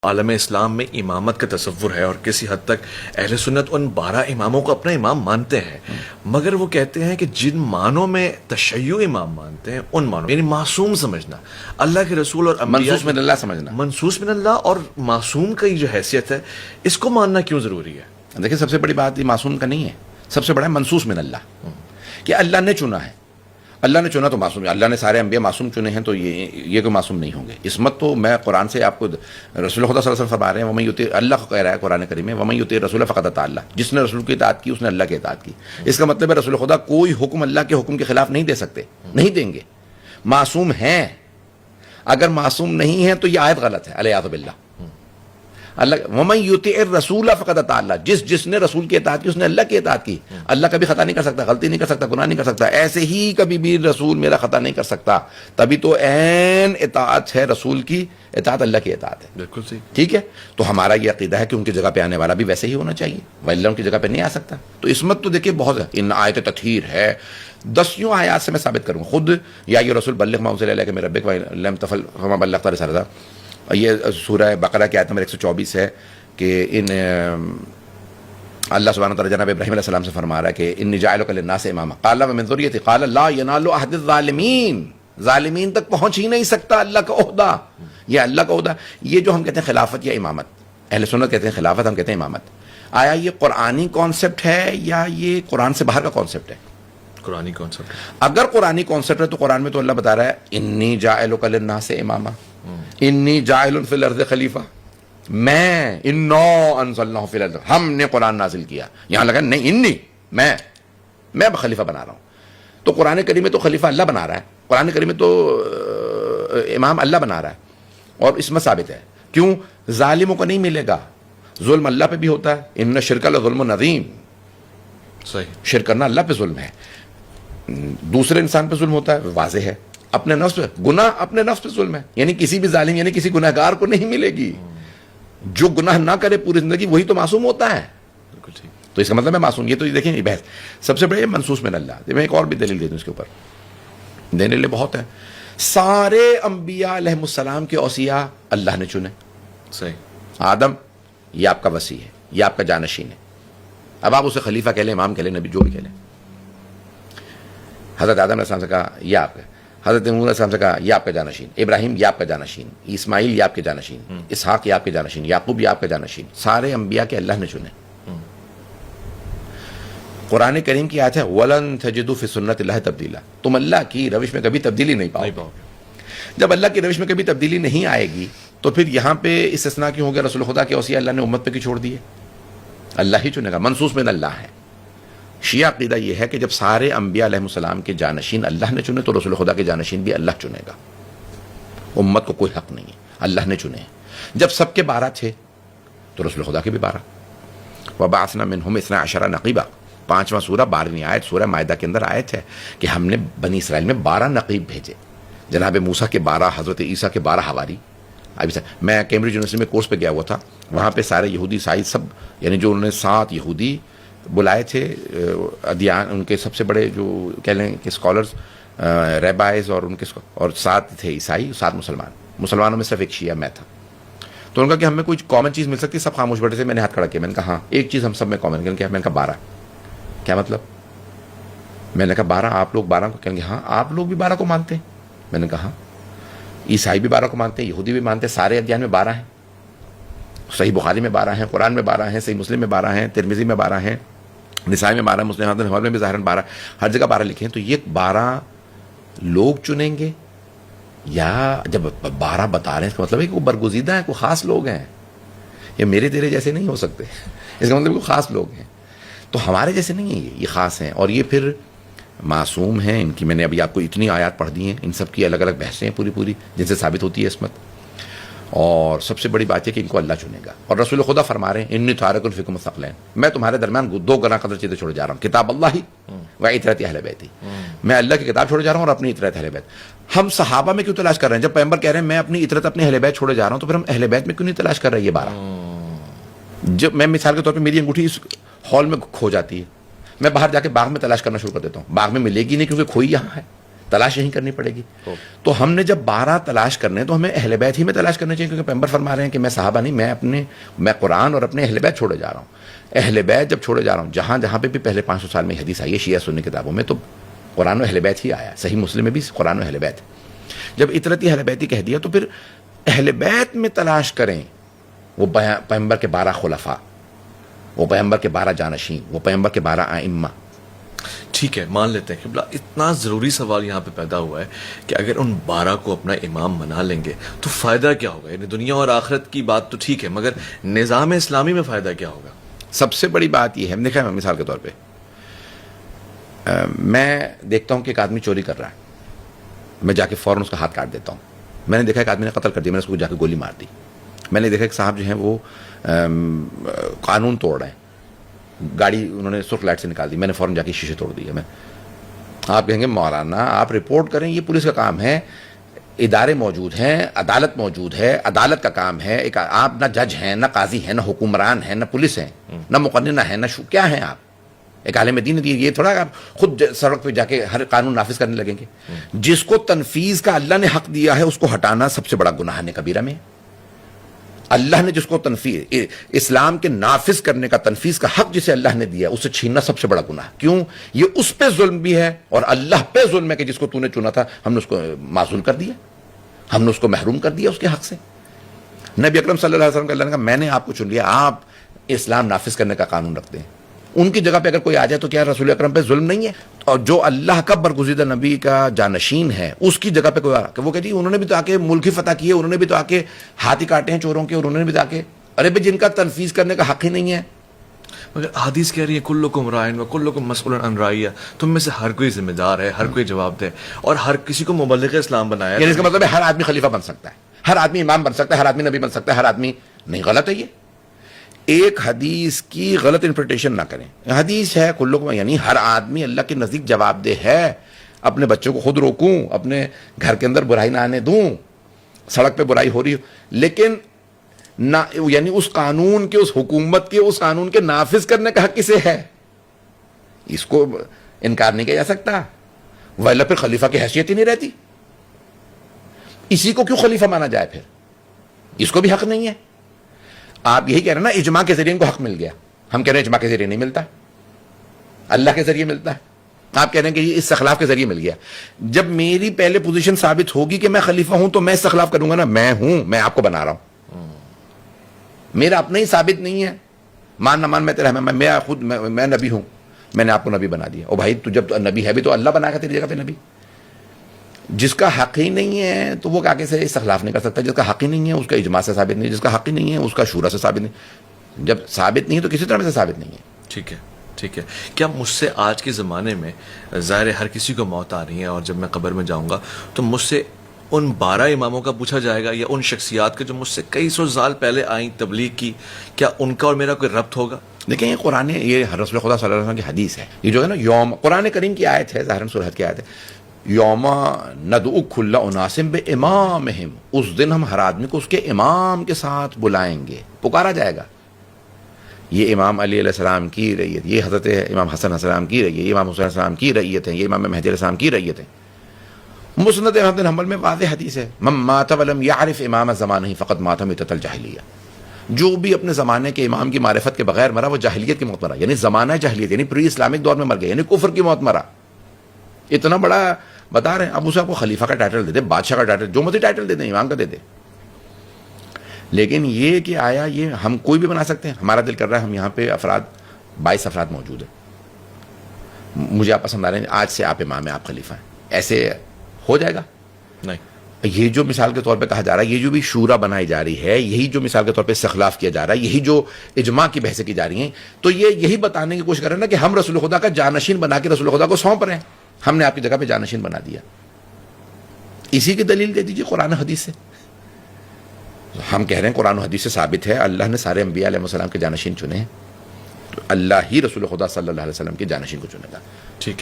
عالم اسلام میں امامت کا تصور ہے اور کسی حد تک اہل سنت ان 12 اماموں کو اپنا امام مانتے ہیں، مگر وہ کہتے ہیں کہ جن معنوں میں تشیع امام مانتے ہیں ان معنوں یعنی معصوم سمجھنا، اللہ کے رسول اور انبیاء منصوص من اللہ سمجھنا. منصوص من اللہ اور معصوم کی جو حیثیت ہے اس کو ماننا کیوں ضروری ہے؟ دیکھیں سب سے بڑی بات یہ معصوم کا نہیں ہے، سب سے بڑا ہے منصوص من اللہ، کہ اللہ نے چنا ہے. اللہ نے چنا تو معصوم ہے. اللہ نے سارے انبیاء معصوم چنے ہیں تو یہ کوئی معصوم نہیں ہوں گے. عصمت تو میں قرآن سے آپ کو رسول خدا صلی اللہ علیہ وسلم فرما رہے ہیں، وَمَن يُطِعِ اللہ کو کہہ رہا ہے قرآن کریم میں، وَمَن يُطِعِ الرَّسُولَ فَقَدْ أَطَاعَ اللَّهَ، جس نے رسول کی اطاعت کی اس نے اللہ کی اطاعت کی. اس کا مطلب ہے رسول خدا کوئی حکم اللہ کے حکم کے خلاف نہیں دے سکتے، نہیں دیں گے. معصوم ہیں، اگر معصوم نہیں ہیں تو یہ آیت غلط ہے، علیہ باللہ. اللہ وَمَن يُطِعِ الرَّسُولَ فَقَدْ أَطَاعَ اللَّهَ، جس نے رسول کی اطاعت کی اس نے اللہ کی اطاعت کی. اللہ کبھی خطا نہیں کر سکتا، غلطی نہیں کر سکتا، گناہ نہیں کر سکتا. ایسے ہی کبھی بھی رسول میرا خطا نہیں کر سکتا. تبھی تو عین اطاعت ہے رسول کی اطاعت، اللہ کی اطاعت ہے. بالکل صحیح. ٹھیک ہے، تو ہمارا یہ عقیدہ ہے کہ ان کی جگہ پہ آنے والا بھی ویسے ہی ہونا چاہیے، وَإِلَّا ان کی جگہ پہ نہیں آ سکتا. تو عصمت تو دیکھیے بہت ہے. ان آیت تطہیر ہے، 10 آیات سے میں ثابت کروں خود. یا یہ رسول بلغ ما انزل الیک من ربک وَإِن لم تفعل فما بلغت رسالتہ. یہ سورہ بقرہ کی آیت نمبر 124 ہے کہ اللہ سبحانہ وتعالی جناب ابراہیم علیہ السلام سے فرما رہا ہے کہ انی جاعلک للناس اماما قال ومن ذریتی قال لا ینال عہد الظالمین. ظالمین تک پہنچ ہی نہیں سکتا اللہ کا عہدہ. یہ اللہ کا عہدہ، یہ جو ہم کہتے ہیں خلافت یا امامت، اہل سنت کہتے ہیں خلافت، ہم کہتے ہیں امامت. آیا یہ قرآنی کانسیپٹ ہے یا یہ قرآن سے باہر کا کانسیپٹ ہے؟ قرآنی کانسیپٹ. اگر قرآنی کانسیپٹ ہے تو قرآن میں تو اللہ بتا رہا ہے انی جاعلک للناس اماما، انی جاعل فی الارض خلیفہ. میں انا انزلناہ فی الارض، ہم نے قرآن نازل کیا. یہاں لگا نہیں انی، میں خلیفہ بنا رہا ہوں. تو قرآن کریم میں تو خلیفہ اللہ بنا رہا ہے، قرآن کریم میں تو امام اللہ بنا رہا ہے. اور اس میں ثابت ہے کیوں؟ ظالموں کو نہیں ملے گا. ظلم اللہ پہ بھی ہوتا ہے، ان شرک لظلم عظیم. صحیح. شرک کرنا اللہ پہ ظلم ہے. دوسرے انسان پہ ظلم ہوتا ہے، واضح ہے. اپنے نفس پہ گناہ، اپنے نفس پہ ظلم ہے. یعنی کسی بھی ظالم یعنی کسی گناہ گار کو نہیں ملے گی. جو گناہ نہ کرے پوری زندگی وہی تو معصوم ہوتا ہے. بالکل ٹھیک. تو اس کا مطلب ہے معصوم. یہ تو دیکھیں یہ بحث سب سے بڑے منصوص من اللہ. میں ایک اور بھی دلیل دے دوں اس کے اوپر، دینے لے بہت ہے. سارے انبیاء علیہ السلام کے اوصیاء اللہ نے چنے. صحیح. آدم یہ آپ کا وصی ہے، یہ آپ کا جانشین ہے. اب آپ اسے خلیفہ کہہ لیں، امام کہہ لیں، نبی جو بھی کہہ لیں. حضرت آدم علیہ السلام سے کہا یہ آپ کا، حضرت نوح علیہ السلام سے کہا یہ آپ کا جانشین، ابراہیم یہ آپ کا جانشین، اسماعیل یہ آپ کے جانشین، اسحاق یہ آپ کے جانشین، یعقوب یہ آپ کا جانشین. سارے انبیاء کے اللہ نے چنے. قرآن کریم کی آیت ہے وَلَن تَجِدُوا فِي سُنَّتِ اللَّهِ تَبْدِيلًا، تم اللہ کی روش میں کبھی تبدیلی نہیں پاؤ گے. جب اللہ کی روش میں کبھی تبدیلی نہیں آئے گی تو پھر یہاں پہ استثناء کیوں ہو گیا؟ رسول خدا کے اوصیاء اللہ نے امت پہ کی چھوڑ دیے. اللہ ہی چنے گا، منصوص من اللہ ہے. شیعہ عقیدہ یہ ہے کہ جب سارے انبیاء علیہ السلام کے جانشین اللہ نے چنے تو رسول خدا کے جانشین بھی اللہ چنے گا. امت کو کوئی حق نہیں ہے، اللہ نے چنے. جب سب کے 12 تھے تو رسول خدا کے بھی 12. وَبَعَثْنَا مِنْهُمْ 12 نقیبا، 5واں سورہ 12ویں آیت سورہ مائدہ کے اندر آیت ہے کہ ہم نے بنی اسرائیل میں 12 نقیب بھیجے. جناب موسیٰ کے 12، حضرت عیسیٰ کے 12 حواری. میں کیمبرج یونیورسٹی میں کورس پہ گیا ہوا تھا، وہاں پہ سارے یہودی عیسائی سب، یعنی جو انہوں نے 7 یہودی بلائے تھے ادیان، ان کے سب سے بڑے جو کہہ لیں کہ اسکالرز، ریبائز، اور ان کے اور 7 تھے عیسائی، 7 مسلمان. مسلمانوں میں صرف ایک شیعہ میں تھا. تو ان کا کہ ہمیں کوئی کامن چیز مل سکتی، سب خاموش بیٹھے تھے. میں نے ہاتھ کھڑا کیا، میں نے کہا ہاں ایک چیز ہم سب میں کامن ہے. میں نے کہا 12. کیا مطلب؟ میں نے کہا 12 آپ لوگ 12 کو کہیں گے ہاں آپ لوگ بھی 12 کو مانتے ہیں. میں نے کہا عیسائی بھی 12 کو مانتے ہیں، یہودی بھی مانتے ہیں، سارے ادیان میں 12 ہیں. صحیح بخاری میں 12 ہیں، قرآن میں 12 ہیں، صحیح مسلم میں 12 ہیں، ترمذی میں 12 ہیں، نسائی میں 12، مسلم حدیث میں بھی ظاہراً 12، ہر جگہ 12 لکھے ہیں. تو یہ 12 لوگ چنیں گے یا جب 12 بتا رہے ہیں اس کا مطلب ہے کہ وہ برگزیدہ ہیں، کوئی خاص لوگ ہیں. یہ میرے تیرے جیسے نہیں ہو سکتے، اس کا مطلب کوئی خاص لوگ ہیں. تو ہمارے جیسے نہیں ہیں، یہ خاص ہیں. اور یہ پھر معصوم ہیں. ان کی میں نے ابھی آپ کو اتنی آیات پڑھ دی ہیں، ان سب کی الگ الگ بحثیں ہیں پوری جن سے ثابت ہوتی ہے عصمت. اور سب سے بڑی بات ہے کہ ان کو اللہ چنے گا. اور رسول خدا فرما رہے ہیں انی تارک فیکم الثقلین، میں تمہارے درمیان 2 گنا قدر چیزیں چھوڑے جا رہا ہوں، کتاب اللہ و اطاعت اہل بیت. میں اللہ کی کتاب چھوڑے جا رہا ہوں اور اپنی اطاعت اہل بیت. ہم صحابہ میں کیوں تلاش کر رہے ہیں؟ جب پیغمبر کہہ رہے ہیں میں اپنی اطاعت اپنے اہل بیت چھوڑے جا رہا ہوں، تو پھر ہم اہل بیت میں کیوں نہیں تلاش کر رہے یہ 12؟ جب میں مثال کے طور پہ میری انگوٹھی اس ہال میں کھو جاتی ہے، میں باہر جا کے باغ میں تلاش کرنا شروع کر دیتا ہوں. باغ میں ملے گی نہیں کیونکہ کھوئی یہاں ہے. تلاش یہیں کرنی پڑے گی. تو ہم نے جب 12 تلاش کرنے تو ہمیں اہل بیت ہی میں تلاش کرنے چاہیے, کیونکہ پیغمبر فرما رہے ہیں کہ میں صحابہ نہیں, میں قرآن اور اپنے اہل بیت چھوڑے جا رہا ہوں. اہل بیت جب چھوڑے جا رہا ہوں, جہاں پہ بھی پہلے 500 سال میں حدیث آئی ہے شیعہ سنی کتابوں میں, تو قرآن و اہل بیت ہی آیا. صحیح مسلم میں بھی قرآن و اہل بیت. جب اطرتی اہل بیت ہی کہہ دیا تو پھر اہل بیت میں تلاش کریں, وہ پیغمبر کے 12 خلفاء, وہ پیغمبر کے 12 جانشین, وہ پیغمبر کے 12 ائمہ. ٹھیک ہے, مان لیتے ہیں قبلہ. اتنا ضروری سوال یہاں پہ پیدا ہوا ہے کہ اگر ان 12 کو اپنا امام بنا لیں گے تو فائدہ کیا ہوگا؟ یعنی دنیا اور آخرت کی بات تو ٹھیک ہے, مگر نظام اسلامی میں فائدہ کیا ہوگا؟ سب سے بڑی بات یہ ہے, دیکھیں مثال کے طور پہ میں دیکھتا ہوں کہ ایک آدمی چوری کر رہا ہے, میں جا کے فوراً اس کا ہاتھ کاٹ دیتا ہوں. میں نے دیکھا ایک آدمی نے قتل کر دیا, میں نے اس کو جا کے گولی مار دی. میں نے دیکھا ایک صاحب جو ہیں وہ قانون توڑ رہے ہیں, گاڑی انہوں نے سرخ لائٹ سے نکال دی, میں نے فوراً جا کے شیشے توڑ دیے. آپ کہیں گے مولانا آپ رپورٹ کریں, یہ پولیس کا کام ہے, ادارے موجود ہیں, عدالت موجود ہے, عدالت کا کام ہے. ایک آپ نہ جج ہیں, نہ قاضی ہیں, نہ حکمران ہیں, نہ پولیس ہیں, نہ مقننہ ہیں, نہ کیا ہیں آپ؟ ایک عالم دین ہے. یہ تھوڑا آپ خود سڑک پہ جا کے ہر قانون نافذ کرنے لگیں گے. جس کو تنفیذ کا اللہ نے حق دیا ہے اس کو ہٹانا سب سے بڑا گناہ ہے کبیرہ میں. اللہ نے جس کو تنفیذ اسلام کے نافذ کرنے کا, تنفیذ کا حق جسے اللہ نے دیا, اسے چھیننا سب سے بڑا گناہ. کیوں؟ یہ اس پہ ظلم بھی ہے اور اللہ پہ ظلم ہے کہ جس کو تو نے چنا تھا ہم نے اس کو معزول کر دیا, ہم نے اس کو محروم کر دیا اس کے حق سے. نبی اکرم صلی اللہ علیہ وسلم نے کہا میں نے آپ کو چن لیا, آپ اسلام نافذ کرنے کا قانون رکھتے ہیں. ان کی جگہ پہ اگر کوئی آ جائے تو کیا رسول اکرم پہ ظلم نہیں ہے؟ اور جو اللہ کا برگزیدہ نبی کا جانشین ہے اس کی جگہ پہ کوئی آ کہ وہ کہتی انہوں نے بھی تو آ کے ملک ہی فتح کیے, انہوں نے بھی تو آ کے ہاتھ ہی کاٹے ہیں چوروں کے, اور انہوں نے بھی تو آ کے, ارے بھائی جن کا تنفیذ کرنے کا حق ہی نہیں ہے. مگر حدیث کہہ رہی ہے کلکم رائن و کلکم مسئول عن رعیہ, تم میں سے ہر کوئی ذمہ دار ہے, ہر کوئی جواب دے, اور ہر کسی کو مبلغ اسلام بنایا. یعنی اس کا مطلب ہے ہر آدمی خلیفہ بن سکتا ہے, ہر آدمی امام بن سکتا ہے, ہر آدمی نبی بن سکتا ہے, ہر آدمی نہیں. غلط ہے یہ. ایک حدیث کی غلط انٹرپریٹیشن نہ کریں. حدیث ہے کلکم, یعنی ہر آدمی اللہ کے نزدیک جواب دہ ہے. اپنے بچوں کو خود روکوں, اپنے گھر کے اندر برائی نہ آنے دوں, سڑک پہ برائی ہو رہی ہو, لیکن نہ یعنی اس قانون کے, اس حکومت کے, اس قانون کے نافذ کرنے کا حق کسے ہے؟ اس کو انکار نہیں کیا جا سکتا, ولا پھر خلیفہ کی حیثیت ہی نہیں رہتی. اسی کو کیوں خلیفہ مانا جائے پھر؟ اس کو بھی حق نہیں ہے. آپ یہی کہہ رہے ہیں نا اجماع کے ذریعے ان کو حق مل گیا. ہم کہہ رہے ہیں اجماع کے ذریعے نہیں ملتا, اللہ کے ذریعے ملتا ہے. آپ کہہ رہے ہیں کہ یہ استخلاف کے ذریعے مل گیا. جب میری پہلے پوزیشن ثابت ہوگی کہ میں خلیفہ ہوں تو میں استخلاف کروں گا نا, میں ہوں, میں آپ کو بنا رہا ہوں, میرا اپنا ہی ثابت نہیں ہے. مان نہ مان میں تیرا, میں خود میں نبی ہوں, میں نے آپ کو نبی بنا دیا. او بھائی تو جب نبی ہے بھی تو اللہ بنا گا تیری جگہ پہ نبی. جس کا حق ہی نہیں ہے تو وہ آگے سے استخلاف نہیں کر سکتا. جس کا حق ہی نہیں ہے اس کا اجماع سے ثابت نہیں, جس کا حق ہی نہیں ہے اس کا شورا سے ثابت نہیں. جب ثابت نہیں ہے تو کسی طرح سے ثابت نہیں ہے. ٹھیک ہے, ٹھیک ہے. کیا مجھ سے آج کے زمانے میں, ظاہر ہے ہر کسی کو موت آ رہی ہے, اور جب میں قبر میں جاؤں گا تو مجھ سے ان 12 اماموں کا پوچھا جائے گا, یا ان شخصیات کا جو مجھ سے کئی سو سال پہلے آئیں تبلیغ کی, کیا ان کا اور میرا کوئی ربط ہوگا؟ دیکھیں یہ قرآن, یہ رسول خدا صلی اللہ علیہ وسلم کی حدیث ہے. یہ جو ہے نا یوم, قرآن کریم کی آیت ہے, ظاہراً سورہ حج کی آیت ہے, یوم ندعو کل اناس بامامہم, اس دن ہم ہر آدمی کو اس کے امام کے ساتھ بلائیں گے, پکارا جائے گا. یہ امام علی علیہ السلام کی رعیت, یہ حضرت امام حسن علیہ السلام کی رعیت, یہ امام حسین علیہ السلام کی رعیت ہے, یہ امام مہدی علیہ السلام کی رعیت ہے. مسند احمد بن حنبل میں واضح حدیث ہے, من مات ولم یعرف امام زمانہ فقد مات میتۃ الجاہلیہ. جو بھی اپنے زمانے کے امام کی معرفت کے بغیر مرا وہ جاہلیت کی موت مرا, یعنی زمانہ جاہلیت, یعنی پری اسلامک دور میں مر گیا, یعنی کفر کی موت مرا. اتنا بڑا بتا رہے ہیں, اب اسے آپ کو خلیفہ کا ٹائٹل دے دے, بادشاہ کا ٹائٹل, جو مرضی ٹائٹل دے دیں, امام کا دے دے. لیکن یہ کہ آیا یہ ہم کوئی بھی بنا سکتے ہیں. ہمارا دل کر رہا ہے ہم یہاں پہ 22 افراد موجود ہیں, مجھے آپ پسند آ رہے ہیں, آج سے آپ امام ہیں, آپ خلیفہ ہیں, ایسے ہو جائے گا؟ نہیں. یہ جو مثال کے طور پہ کہا جا رہا ہے, یہ جو بھی شورا بنائی جا رہی ہے, یہی جو مثال کے طور پہ استخلاف کیا جا رہا ہے, یہی جو اجماع کی بحثیں کی جا رہی ہیں, تو یہ یہی بتانے کی کوشش کر رہے ہیں نا کہ ہم رسول خدا کا جانشین بنا کے رسول خدا کو سونپ رہے ہیں, ہم نے آپ کی جگہ پہ جانشین بنا دیا. اسی کی دلیل دے دیجیے قرآن و حدیث سے. ہم کہہ رہے ہیں قرآن و حدیث سے ثابت ہے اللہ نے سارے انبیاء علیہ السلام کے جانشین چنے ہیں, تو اللہ ہی رسول خدا صلی اللہ علیہ وسلم کے جانشین کو چنے گا. ٹھیک.